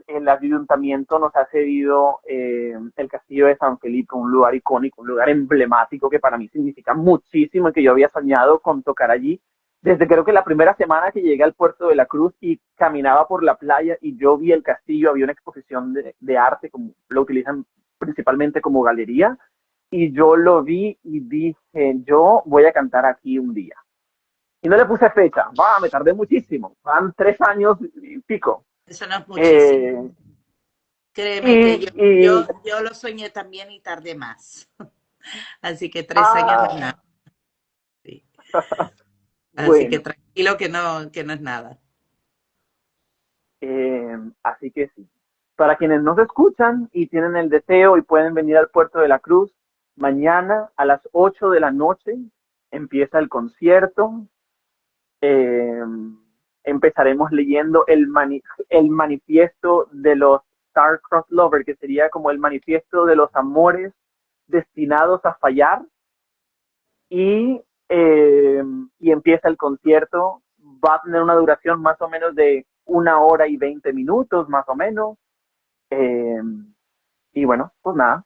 el ayuntamiento nos ha cedido el castillo de San Felipe, un lugar icónico, un lugar emblemático que para mí significa muchísimo y que yo había soñado con tocar allí. Desde creo que la primera semana que llegué al puerto de la Cruz y caminaba por la playa y yo vi el castillo, había una exposición de arte, como lo utilizan principalmente como galería, y yo lo vi y dije, yo voy a cantar aquí un día. Y no le puse fecha, me tardé muchísimo, van 3 años y pico. Eso no es muchísimo. Eh, Créeme que y, y yo lo soñé también y tardé más. Así que 3 años no es ah, nada. Sí. Así que bueno, tranquilo que no es nada. así que sí. Para quienes nos escuchan y tienen el deseo y pueden venir al Puerto de la Cruz, mañana a las 8 de la noche empieza el concierto. Eh, Empezaremos leyendo el manifiesto de los Star-Crossed Lovers, que sería como el manifiesto de los amores destinados a fallar. y, eh, y empieza el concierto. Va a tener una duración más o menos de 1 hora y 20 minutos, más o menos. Eh, y bueno, pues nada,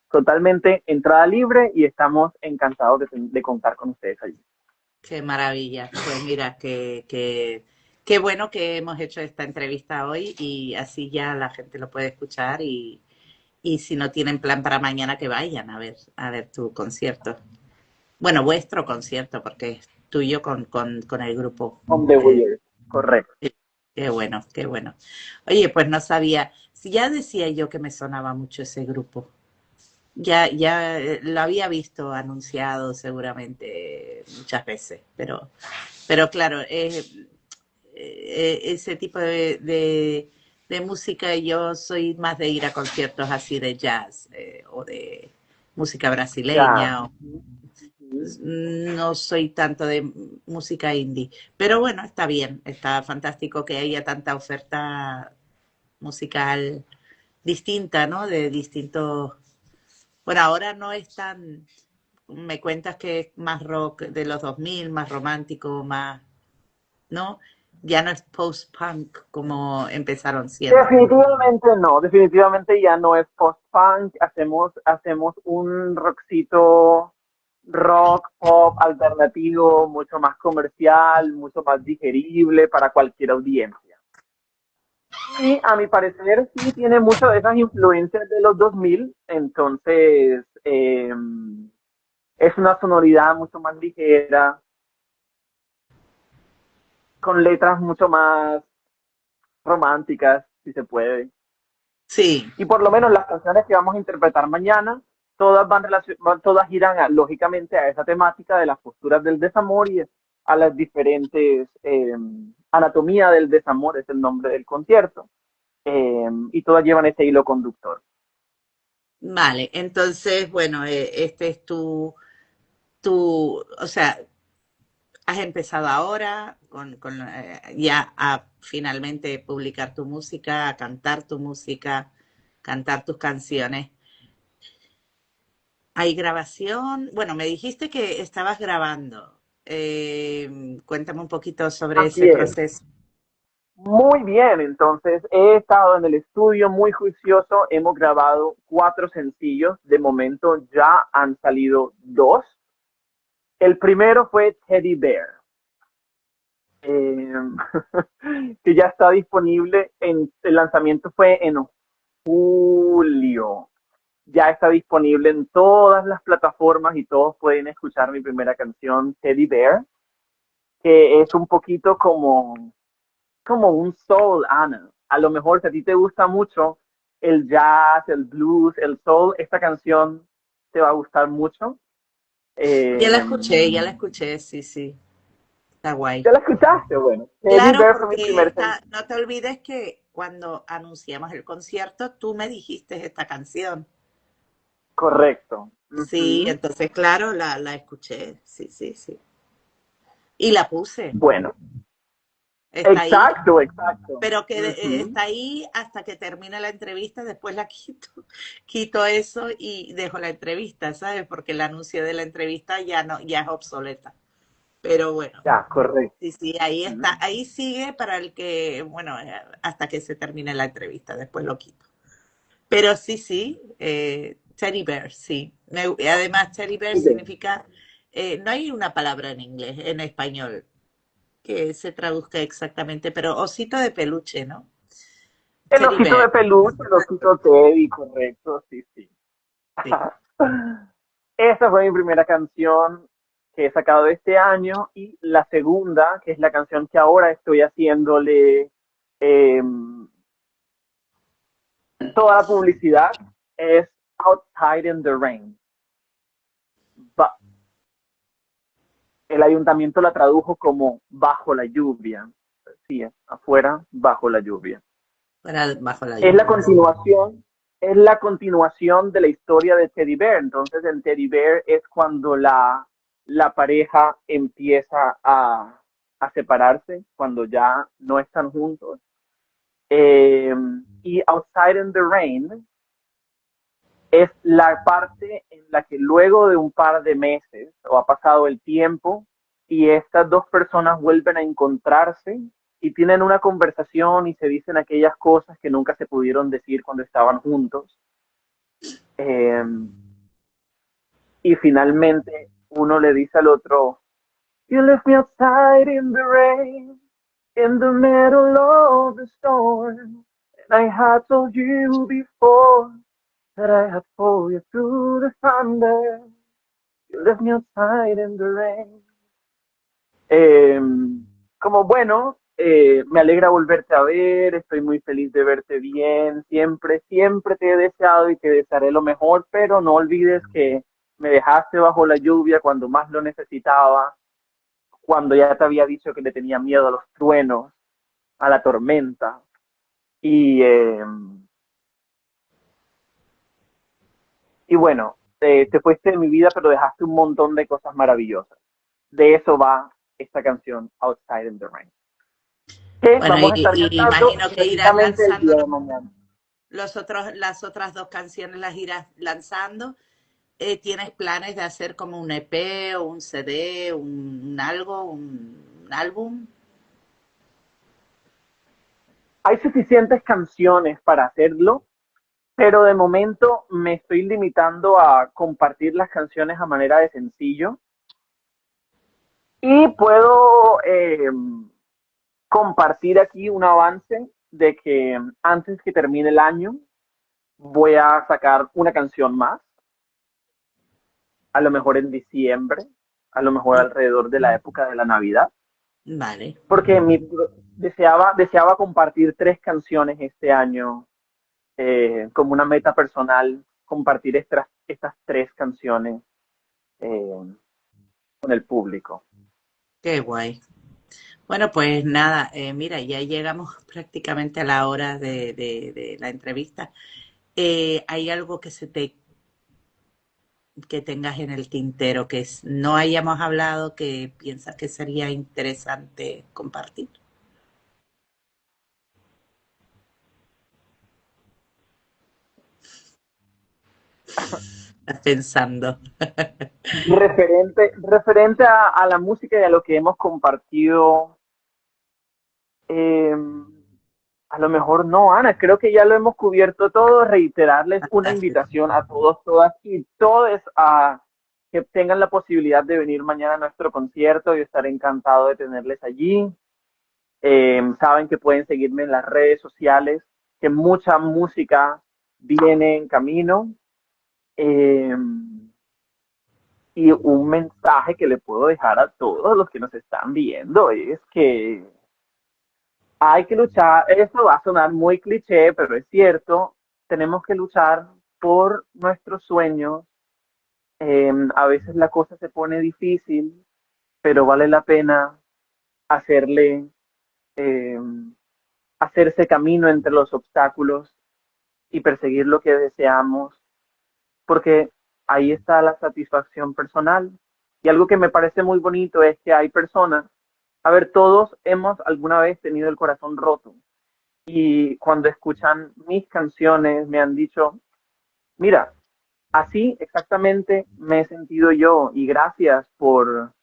totalmente entrada libre y estamos encantados de contar con ustedes allí. Qué maravilla. Pues mira, qué bueno que hemos hecho esta entrevista hoy y así ya la gente lo puede escuchar y si no tienen plan para mañana que vayan a ver tu concierto. Bueno, vuestro concierto, porque es tuyo con el grupo. On the Weird, correcto. Qué bueno, qué bueno. Oye, pues no sabía, si ya decía yo que me sonaba mucho ese grupo. Ya lo había visto anunciado seguramente muchas veces, pero claro, ese tipo de música yo soy más de ir a conciertos así de jazz o de música Ya. brasileña. Ujú, ujú. No soy tanto de música indie, pero bueno, está bien, está fantástico que haya tanta oferta musical distinta, ¿no? De distintos. Bueno, ahora no es tan. Me cuentas que es más rock de los 2000, más romántico, más. ¿No? Ya no es post-punk como empezaron siendo. Definitivamente no, definitivamente ya no es post-punk, hacemos un rock, pop alternativo, mucho más comercial, mucho más digerible para cualquier audiencia. Y a mi parecer sí tiene muchas de esas influencias de los 2000, entonces es una sonoridad mucho más ligera, con letras mucho más románticas, si se puede. Sí, Y por lo menos las canciones que vamos a interpretar mañana, todas giran lógicamente a esa temática de las posturas del desamor y a las diferentes anatomía del desamor, es el nombre del concierto, y todas llevan ese hilo conductor. vale. Entonces, bueno, este es o sea, has empezado ahora ya a finalmente publicar tu música, a cantar tu música, cantar tus canciones. ¿Hay grabación? Bueno, me dijiste que estabas grabando. Cuéntame un poquito sobre Así ese es. proceso. Muy bien, entonces he estado en el estudio muy juicioso, hemos grabado 4 sencillos, de momento ya han salido dos. El primero fue Teddy Bear, eh, que ya está disponible. El lanzamiento fue en julio. Ya está disponible en todas las plataformas y todos pueden escuchar mi primera canción, Teddy Bear, que es un poquito como un soul, Ana. A lo mejor si a ti te gusta mucho el jazz, el blues, el soul. Esta canción te va a gustar mucho. Eh, ya la escuché, sí, sí, está guay. ¿Ya la escuchaste? Bueno, Teddy Claro, Bear fue mi porque primer esta, no te olvides que cuando anunciamos el concierto, tú me dijiste esta canción. correcto. Sí, Ujú. entonces, claro, la escuché, sí, sí, sí. Y la puse, Bueno, está ahí, exacto, exacto. pero que Ujú. está ahí hasta que termine la entrevista, después la quito, quito eso y dejo la entrevista, ¿sabes? Porque el anuncio de la entrevista ya no, ya es obsoleta. Pero bueno, Ya, correcto. sí, sí, ahí Ujú. está, ahí sigue para el que, bueno, hasta que se termine la entrevista, después lo quito. Pero sí, sí, teddy bear, sí. Además, teddy bear Ok. significa, no hay una palabra en inglés, en español, que se traduzca exactamente, pero osito de peluche, ¿no? El Teddy osito de bear. peluche, el osito Teddy, correcto, sí, sí. Sí. Esta fue mi primera canción que he sacado de este año y la segunda, que es la canción que ahora estoy haciéndole eh, toda la publicidad, es Outside in the Rain. Ba- el ayuntamiento la tradujo como Bajo la lluvia. Sí, afuera, bajo la lluvia. Para bajo la Es la lluvia. continuación, es la continuación de la historia de Teddy Bear. Entonces, en Teddy Bear es cuando la pareja empieza a separarse, cuando ya no están juntos. Eh, y Outside in the Rain es la parte en la que luego de un par de meses o ha pasado el tiempo y estas dos personas vuelven a encontrarse y tienen una conversación y se dicen aquellas cosas que nunca se pudieron decir cuando estaban juntos. Eh, y finalmente uno le dice al otro, You left me outside in the rain, in the middle of the storm. And I had told you before that I had pulled you through the thunder. You left me outside in the rain. Eh, Como bueno, me alegra volverte a ver, estoy muy feliz de verte bien, siempre, siempre te he deseado y te desearé lo mejor, pero no olvides que me dejaste bajo la lluvia cuando más lo necesitaba, cuando ya te había dicho que le tenía miedo a los truenos, a la tormenta, y, eh, y bueno, te fuiste de mi vida, pero dejaste un montón de cosas maravillosas. De eso va esta canción, Outside in the Rain, que Bueno, vamos a estar y cantando imagino que irás precisamente el lanzando día de mañana. las otras dos canciones, las irás lanzando. ¿Tienes planes de hacer como un EP o un CD, un álbum? Hay suficientes canciones para hacerlo, pero de momento me estoy limitando a compartir las canciones a manera de sencillo y puedo compartir aquí un avance de que antes que termine el año voy a sacar una canción más, a lo mejor en diciembre, a lo mejor alrededor de la época de la Navidad, Vale. porque deseaba compartir tres canciones este año como una meta personal, compartir estas tres canciones eh, con el público. Qué guay. Bueno, pues nada, mira, ya llegamos prácticamente a la hora de la entrevista. ¿Hay algo que tengas en el tintero no hayamos hablado que piensas que sería interesante compartir? Estás pensando. Referente a la música y a lo que hemos compartido, eh, a lo mejor no, Ana, creo que ya lo hemos cubierto todo. Reiterarles una Fantástico. invitación a todos, todas y todos a que tengan la posibilidad de venir mañana a nuestro concierto y estar encantado de tenerles allí. Saben que pueden seguirme en las redes sociales, que mucha música viene en camino. Eh, y un mensaje que le puedo dejar a todos los que nos están viendo es que hay que luchar. Esto va a sonar muy cliché, pero es cierto. tenemos que luchar por nuestros sueños. A veces la cosa se pone difícil, pero vale la pena hacerle, eh, hacerse camino entre los obstáculos y perseguir lo que deseamos, porque ahí está la satisfacción personal. Y algo que me parece muy bonito es que hay personas, a ver, todos hemos alguna vez tenido el corazón roto y cuando escuchan mis canciones me han dicho, mira, así exactamente me he sentido yo y gracias por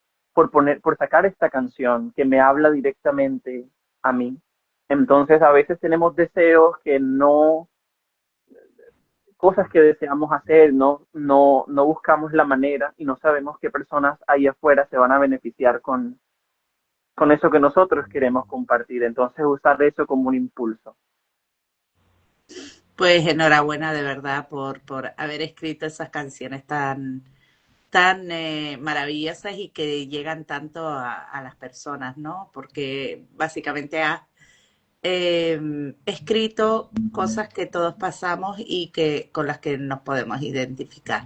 sacar esta canción que me habla directamente a mí. Entonces a veces tenemos deseos que no, cosas que deseamos hacer, no buscamos la manera y no sabemos qué personas ahí afuera se van a beneficiar con eso que nosotros queremos compartir. Entonces usar eso como un impulso. Pues enhorabuena de verdad por haber escrito esas canciones tan maravillosas y que llegan tanto a las personas, ¿no? Porque básicamente has escrito cosas que todos pasamos y que con las que nos podemos identificar.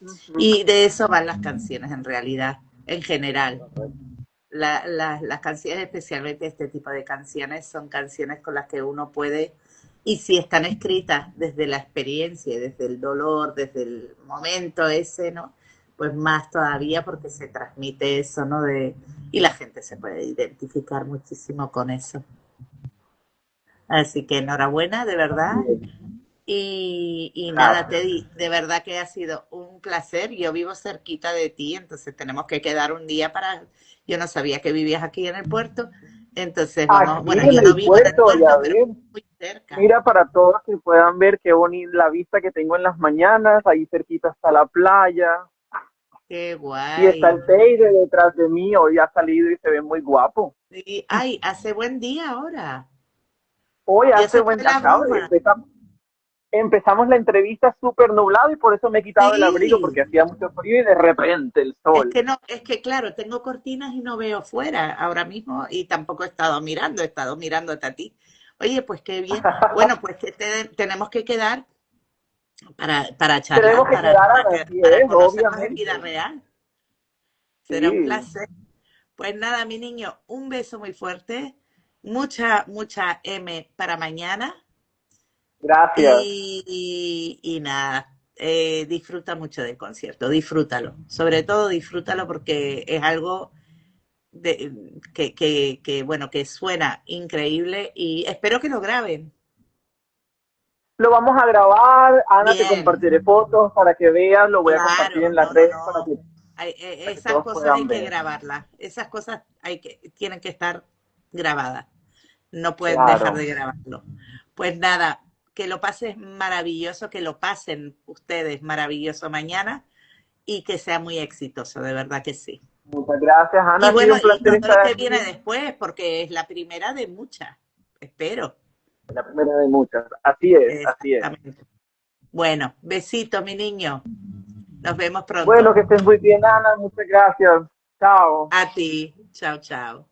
Ujú. Y de eso van las canciones en realidad, en general. Las canciones, especialmente este tipo de canciones, son canciones con las que uno puede, y si están escritas desde la experiencia, desde el dolor, desde el momento ese, ¿no? Pues más todavía porque se transmite eso, ¿no? Y la gente se puede identificar muchísimo con eso. Así que enhorabuena, de verdad. Así es. Y nada, Gracias. Teddy, de verdad que ha sido un placer. Yo vivo cerquita de ti, entonces tenemos que quedar un día para... Yo no sabía que vivías aquí en el puerto, entonces vamos, Aquí bueno, en yo no el vivo en el puerto, puerto, ya pero ves. muy cerca. Mira para todos que puedan ver qué bonita la vista que tengo en las mañanas. Ahí cerquita está la playa. Qué Y está guay. el Teide detrás de mí. Hoy ha salido y se ve muy guapo. Sí, ay, hace buen día ahora. Hoy Ya hace se fue buen... la bruma. Empezamos la entrevista súper nublado y por eso me he quitado el abrigo Sí, porque hacía mucho frío y de repente el es sol. que no, es que claro, tengo cortinas y no veo fuera ahora mismo y tampoco he estado mirando hasta ti. Oye, pues qué bien. Bueno, pues que tenemos que quedar para Tenemos charlar, que quedar a las para 10, conocernos en vida obviamente. real. Será un Sí, placer. Pues nada, mi niño, un beso muy fuerte, mucha M para mañana gracias. y nada, disfruta mucho del concierto, disfrútalo. Sobre todo disfrútalo porque es algo bueno, que suena increíble y espero que lo graben. Lo vamos a grabar, Ana, te Bien, compartiré fotos para que veas, lo voy a compartir claro, en las no, no, redes no. para que Esas todos cosas puedan hay que ver. grabarlas. Esas cosas tienen que estar grabadas. No pueden dejar Claro. de grabarlo. Pues nada, que lo pases maravilloso, que lo pasen ustedes maravilloso mañana y que sea muy exitoso, de verdad que sí. Muchas gracias, Ana. Y Ha sido bueno, un y placer todo estar lo que aquí. viene después, porque es la primera de muchas, espero. La primera de muchas. Así es, así es. Exactamente. Bueno, besito, mi niño. Nos vemos Bueno, pronto. que estés muy bien, Ana. Muchas gracias. Chao. A ti. Chao, chao.